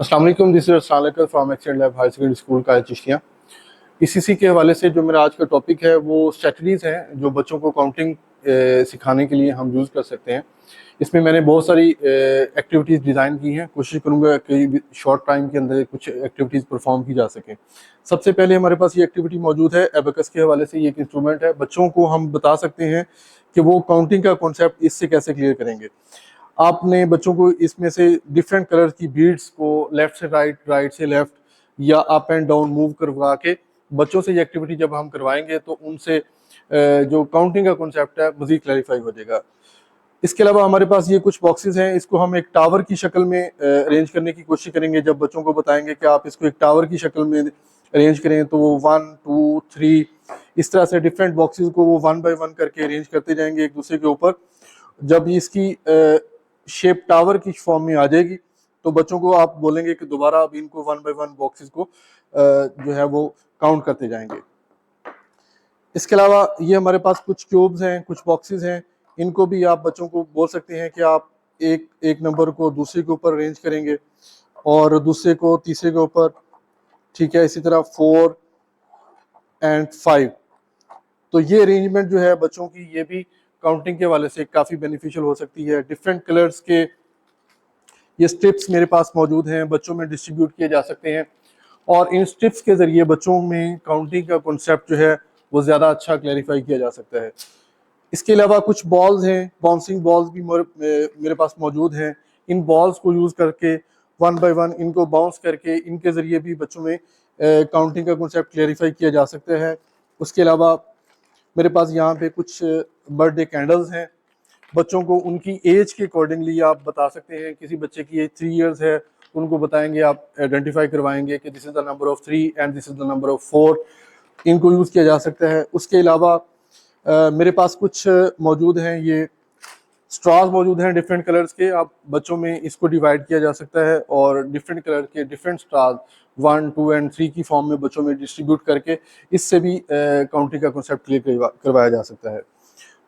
अस्सलाम वालेकुम, this is Assalam from excellent lab higher secondary school का चिश्तियाँ। ईसीसी के हवाले से जो मेरा आज का टॉपिक है वो स्ट्रेटजीज हैं जो बच्चों को काउंटिंग सिखाने के लिए हम यूज़ कर सकते हैं। इसमें मैंने बहुत सारी एक्टिविटीज़ डिज़ाइन की हैं। कोशिश करूँगा कि शॉर्ट टाइम के अंदर कुछ एक्टिविटीज़ परफॉर्म की जा सकें। सबसे पहले हमारे पास ये एक्टिविटी मौजूद है एबेकस के हवाले से। ये एक इंस्ट्रूमेंट है, बच्चों को हम बता सकते हैं कि वो काउंटिंग का कॉन्सेप्ट इससे कैसे क्लियर करेंगे। आपने बच्चों को इसमें से डिफरेंट कलर की बीड्स को लेफ्ट से राइट, राइट से लेफ्ट या अप एंड डाउन मूव करवा के बच्चों से ये एक्टिविटी जब हम करवाएंगे तो उनसे जो काउंटिंग का कॉन्सेप्ट है मजीद क्लैरिफाई हो जाएगा। इसके अलावा हमारे पास ये कुछ बॉक्सेस हैं, इसको हम एक टावर की शक्ल में अरेंज करने की कोशिश करेंगे। जब बच्चों को बताएंगे कि आप इसको एक टावर की शक्ल में अरेंज करें तो वो 1 2 3 इस तरह से डिफरेंट बॉक्सेस को वो 1 बाय 1 करके अरेंज करते जाएंगे एक दूसरे के ऊपर। जब इसकी शेप टावर की फॉर्म में आ जाएगी तो बच्चों को आप बोलेंगे कि दोबारा अब इनको 1 बाय 1 बॉक्सेस को जो है वो काउंट करते जाएंगे। इसके अलावा ये हमारे पास कुछ क्यूब्स हैं, कुछ बॉक्सेस हैं, इनको भी आप बच्चों को बोल सकते हैं कि आप एक नंबर को दूसरे के ऊपर अरेंज करेंगे और दूसरे को तीसरे के ऊपर, ठीक है। इसी तरह 4 एंड 5। तो ये अरेंजमेंट जो है बच्चों की, ये भी काउंटिंग के हवाले से काफ़ी बेनिफिशियल हो सकती है। डिफरेंट कलर्स के ये स्ट्रिप्स मेरे पास मौजूद हैं, बच्चों में डिस्ट्रीब्यूट किए जा सकते हैं और इन स्ट्रिप्स के ज़रिए बच्चों में काउंटिंग का कॉन्सेप्ट जो है वो ज़्यादा अच्छा क्लैरिफाई किया जा सकता है। इसके अलावा कुछ बॉल्स हैं, बाउंसिंग बॉल्स भी मेरे पास मौजूद हैं। इन बॉल्स को यूज़ करके 1 बाय 1 इनको बाउंस करके इनके ज़रिए भी बच्चों में काउंटिंग का कॉन्सेप्ट क्लैरिफाई किया जा सकता है। उसके अलावा मेरे पास यहाँ पे कुछ बर्थडे कैंडल्स हैं। बच्चों को उनकी एज के अकॉर्डिंगली आप बता सकते हैं। किसी बच्चे की एज 3 इयर्स है, उनको बताएंगे, आप आइडेंटिफाई करवाएंगे कि this is the number of 3 and this is the number of 4। इनको यूज़ किया जा सकता है। उसके अलावा मेरे पास कुछ मौजूद हैं, ये स्ट्रॉज मौजूद हैं डिफरेंट कलर्स के। आप बच्चों में इसको डिवाइड किया जा सकता है और डिफरेंट कलर के डिफरेंट स्ट्रॉज 1 2 एंड 3 की फॉर्म में बच्चों में डिस्ट्रीब्यूट करके इससे भी काउंटिंग का कॉन्सेप्ट क्लियर करवाया जा सकता है।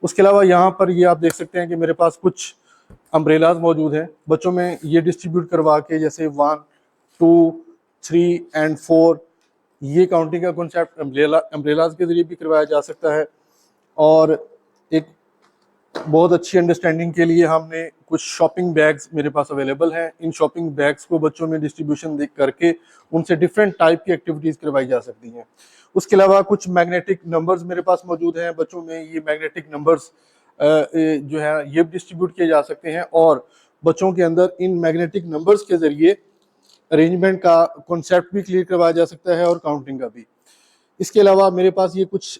उसके अलावा यहाँ पर ये आप देख सकते हैं कि मेरे पास कुछ अम्ब्रेलाज मौजूद हैं। बच्चों में ये डिस्ट्रीब्यूट करवा के जैसे 1 2 3 एंड 4 ये काउंटिंग का कॉन्सेप्ट अम्ब्रेलाज के जरिए भी करवाया जा सकता है। और एक बहुत अच्छी अंडरस्टैंडिंग के लिए हमने कुछ शॉपिंग बैग्स मेरे पास अवेलेबल हैं। इन शॉपिंग बैग्स को बच्चों में डिस्ट्रीब्यूशन करके उनसे डिफरेंट टाइप की एक्टिविटीज़ करवाई जा सकती हैं। उसके अलावा कुछ मैग्नेटिक नंबर्स मेरे पास मौजूद हैं। बच्चों में ये मैग्नेटिक नंबर्स जो है ये डिस्ट्रीब्यूट किए जा सकते हैं और बच्चों के अंदर इन मैग्नेटिक नंबर्स के ज़रिए अरेंजमेंट का कॉन्सेप्ट भी क्लियर करवाया जा सकता है और काउंटिंग का भी। इसके अलावा मेरे पास ये कुछ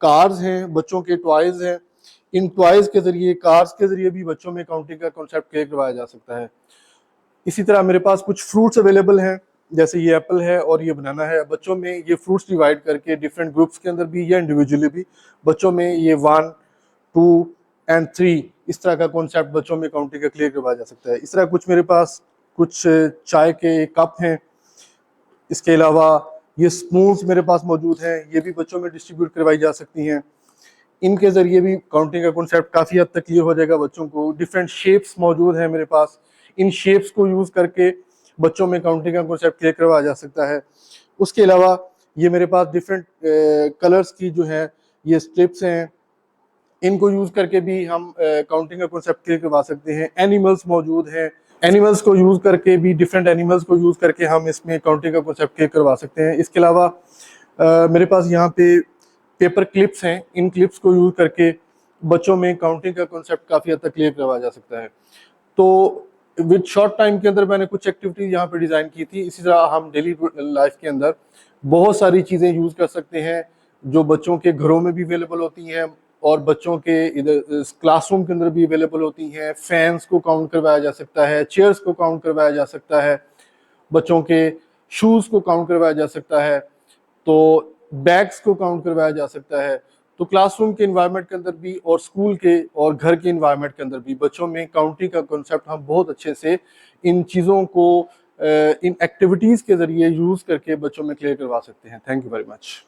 कार्स हैं, बच्चों के टॉयज हैं। इन टॉयज के जरिए, कार्स के जरिए भी बच्चों में काउंटिंग का कॉन्सेप्ट क्लियर करवाया जा सकता है। इसी तरह मेरे पास कुछ फ्रूट्स अवेलेबल हैं, जैसे ये एप्पल है और ये बनाना है। बच्चों में ये फ्रूट्स डिवाइड करके डिफरेंट ग्रुप्स के अंदर भी या इंडिविजुअली भी बच्चों में ये 1 2 एंड 3 इस तरह का कॉन्सेप्ट बच्चों में काउंटिंग का क्लियर करवाया जा सकता है। इस तरह कुछ मेरे पास कुछ चाय के कप हैं। इसके अलावा ये स्पून्स मेरे पास मौजूद हैं, ये भी बच्चों में डिस्ट्रीब्यूट करवाई जा सकती हैं। इनके ज़रिए भी काउंटिंग का कॉन्सेप्ट काफ़ी हद तक क्लियर हो जाएगा बच्चों को। डिफरेंट शेप्स मौजूद हैं मेरे पास, इन शेप्स को यूज़ करके बच्चों में काउंटिंग का कॉन्सेप्ट क्लियर करवाया जा सकता है। उसके अलावा ये मेरे पास डिफरेंट कलर्स की जो है ये स्ट्रिप्स हैं, इनको यूज़ करके भी हम काउंटिंग का कॉन्सेप्ट क्लियर करवा सकते हैं। एनिमल्स मौजूद हैं, एनिमल्स को यूज़ करके भी, डिफरेंट एनिमल्स को यूज़ करके हम इसमें काउंटिंग का कॉन्सेप्ट क्लियर करवा सकते हैं। इसके अलावा मेरे पास यहाँ पे पेपर क्लिप्स हैं, इन क्लिप्स को यूज़ करके बच्चों में काउंटिंग का कॉन्सेप्ट काफ़ी हद तक क्लियर करवाया जा सकता है। तो विद शॉर्ट टाइम के अंदर मैंने कुछ एक्टिविटीज़ यहाँ पे डिज़ाइन की थी। इसी तरह हम डेली लाइफ के अंदर बहुत सारी चीज़ें यूज़ कर सकते हैं जो बच्चों के घरों में भी अवेलेबल होती हैं और बच्चों के इधर क्लासरूम के अंदर भी अवेलेबल होती हैं। फैंस को काउंट करवाया जा सकता है, चेयर्स को काउंट करवाया जा सकता है, बच्चों के शूज़ को काउंट करवाया जा सकता है, तो बैग्स को काउंट करवाया जा सकता है। तो क्लासरूम के इन्वायरमेंट के अंदर भी और स्कूल के और घर के इन्वायरमेंट के अंदर भी बच्चों में काउंटिंग का कॉन्सेप्ट हम बहुत अच्छे से इन चीज़ों को इन एक्टिविटीज़ के ज़रिए यूज़ करके बच्चों में क्लियर करवा सकते हैं। Thank you very much.